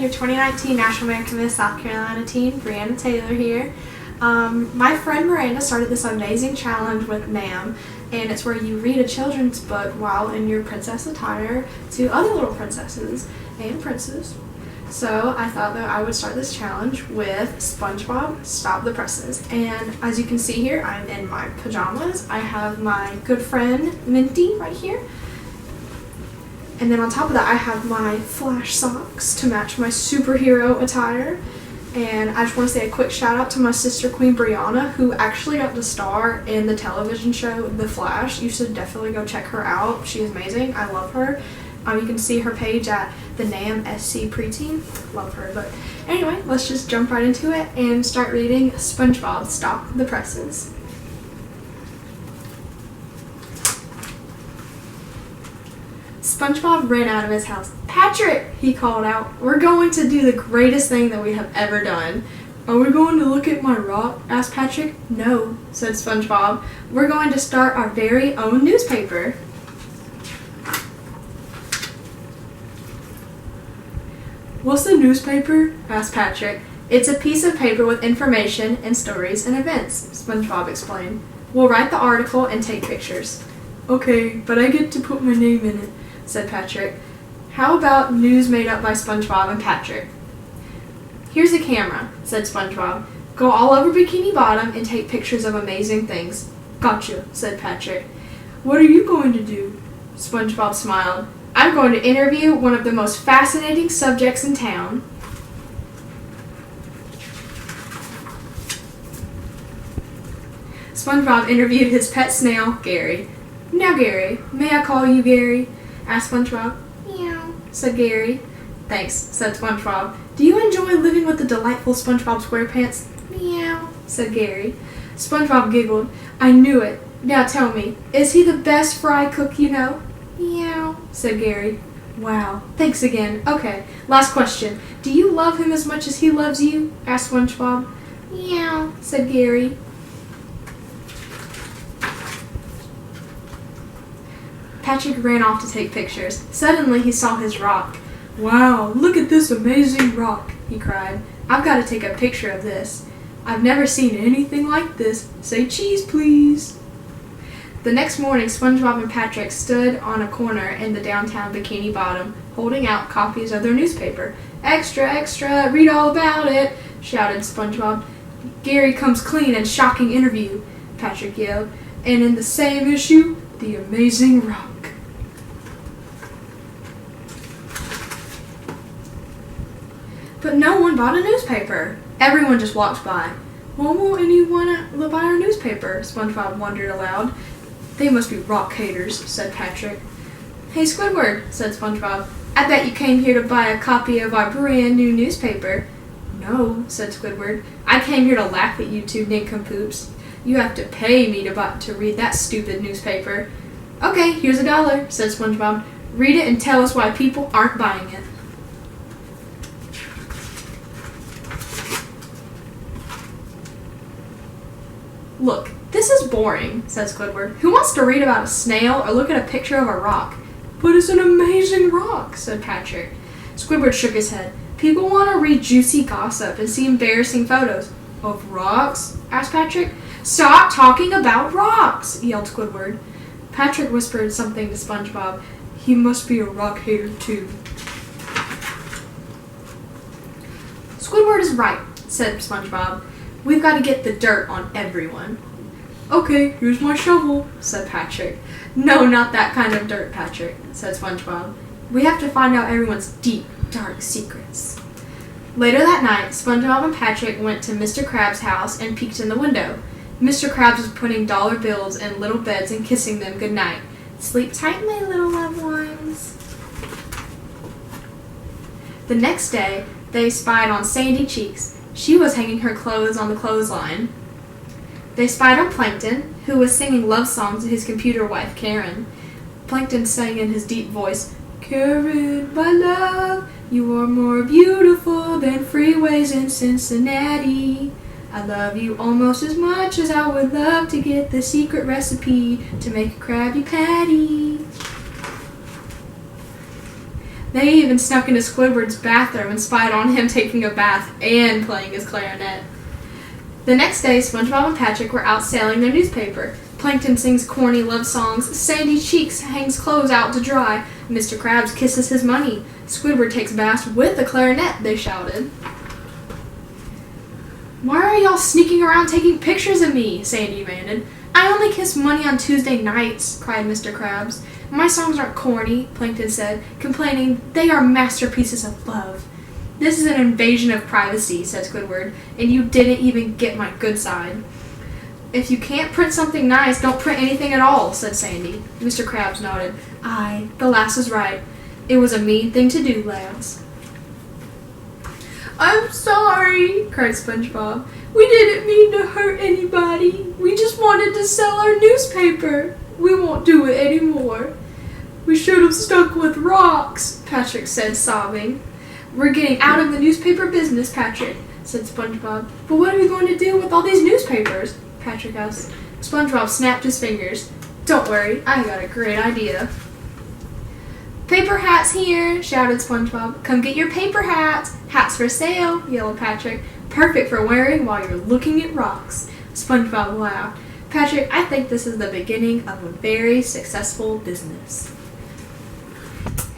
your 2019 National American Miss South Carolina teen, Brianna Taylor here. My friend Miranda started this amazing challenge with NAM, and it's where you read a children's book while in your princess attire to other little princesses and princes. So I thought that I would start this challenge with SpongeBob Stop the Presses. And as you can see here, I'm in my pajamas. I have my good friend Minty right here. And then on top of that, I have my Flash socks to match my superhero attire. And I just want to say a quick shout out to my sister Queen Brianna, who actually got to star in the television show The Flash. You should definitely go check her out. She is amazing. I love her. You can see her page at the NAM SC Preteen. Love her. But anyway, let's just jump right into it and start reading SpongeBob Stop the Presses. SpongeBob ran out of his house. "Patrick," he called out, "we're going to do the greatest thing that we have ever done." "Are we going to look at my rock?" asked Patrick. "No," said SpongeBob. "We're going to start our very own newspaper." "What's a newspaper?" asked Patrick. "It's a piece of paper with information and stories and events," SpongeBob explained. "We'll write the article and take pictures." "Okay, but I get to put my name in it," said Patrick. "How about news made up by SpongeBob and Patrick?" "Here's a camera," said SpongeBob. "Go all over Bikini Bottom and take pictures of amazing things." "Gotcha," said Patrick. "What are you going to do?" SpongeBob smiled. "I'm going to interview one of the most fascinating subjects in town." SpongeBob interviewed his pet snail, Gary. "Now, Gary, may I call you Gary?" asked SpongeBob. "Meow," said Gary. "Thanks," said SpongeBob. "Do you enjoy living with the delightful SpongeBob SquarePants?" "Meow," said Gary. SpongeBob giggled. "I knew it. Now tell me, is he the best fry cook you know?" "Meow," said Gary. "Wow, thanks again. Okay, last question. Do you love him as much as he loves you?" asked SpongeBob. "Meow," said Gary. Patrick ran off to take pictures. Suddenly he saw his rock. "Wow, look at this amazing rock," he cried. "I've got to take a picture of this. I've never seen anything like this. Say cheese, please." The next morning, SpongeBob and Patrick stood on a corner in the downtown Bikini Bottom, holding out copies of their newspaper. "Extra, extra, read all about it," shouted SpongeBob. "Gary comes clean and shocking interview," Patrick yelled. "And in the same issue, the amazing rock." But no one bought a newspaper. Everyone just walked by. "Why won't anyone buy our newspaper?" SpongeBob wondered aloud. "They must be rock haters," said Patrick. "Hey, Squidward," said SpongeBob. "I bet you came here to buy a copy of our brand new newspaper." "No," said Squidward. "I came here to laugh at you two nincompoops. You have to pay me to read that stupid newspaper." "Okay, here's $1," said SpongeBob. "Read it and tell us why people aren't buying it." "Look, this is boring," said Squidward. "Who wants to read about a snail or look at a picture of a rock?" "But it's an amazing rock," said Patrick. Squidward shook his head. "People want to read juicy gossip and see embarrassing photos." "Of rocks?" asked Patrick. "Stop talking about rocks!" yelled Squidward. Patrick whispered something to SpongeBob. "He must be a rock hater too." "Squidward is right," said SpongeBob. "We've got to get the dirt on everyone." "Okay, here's my shovel," said Patrick. "No, not that kind of dirt, Patrick," said SpongeBob. "We have to find out everyone's deep, dark secrets." Later that night, SpongeBob and Patrick went to Mr. Krabs' house and peeked in the window. Mr. Krabs was putting dollar bills in little beds and kissing them goodnight. "Sleep tight, my little loved ones." The next day, they spied on Sandy Cheeks. She was hanging her clothes on the clothesline. They spied on Plankton, who was singing love songs to his computer wife, Karen. Plankton sang in his deep voice, "Karen, my love, you are more beautiful than freeways in Cincinnati. I love you almost as much as I would love to get the secret recipe to make a Krabby Patty." They even snuck into Squidward's bathroom and spied on him taking a bath and playing his clarinet. The next day, SpongeBob and Patrick were out selling their newspaper. Plankton sings corny love songs, Sandy Cheeks hangs clothes out to dry, Mr. Krabs kisses his money, Squidward takes baths with a clarinet, they shouted. Why are y'all sneaking around taking pictures of me? Sandy demanded. I only kiss money on Tuesday nights, cried Mr. Krabs. My songs aren't corny, Plankton said, complaining. They are masterpieces of love. This is an invasion of privacy, said Squidward, and you didn't even get my good side. If you can't print something nice, don't print anything at all, said Sandy. Mr. Krabs nodded. Aye, the lass is right. It was a mean thing to do, lads. I'm sorry, cried SpongeBob. We didn't mean to hurt anybody. We just wanted to sell our newspaper. We won't do it anymore. We should have stuck with rocks, Patrick said, sobbing. We're getting out of the newspaper business, Patrick, said SpongeBob. But what are we going to do with all these newspapers? Patrick asked. SpongeBob snapped his fingers. Don't worry, I got a great idea. Paper hats here, shouted SpongeBob. Come get your paper hats. Hats for sale, yelled Patrick. Perfect for wearing while you're looking at rocks. SpongeBob laughed. Patrick, I think this is the beginning of a very successful business.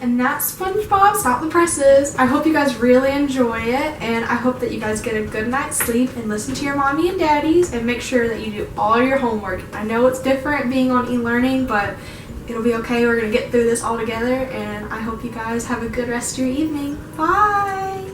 And that's SpongeBob Stop the Presses. I hope you guys really enjoy it, and I hope that you guys get a good night's sleep and listen to your mommy and daddies and make sure that you do all your homework. I know it's different being on e-learning, but it'll be okay. We're going to get through this all together, and I hope you guys have a good rest of your evening. Bye!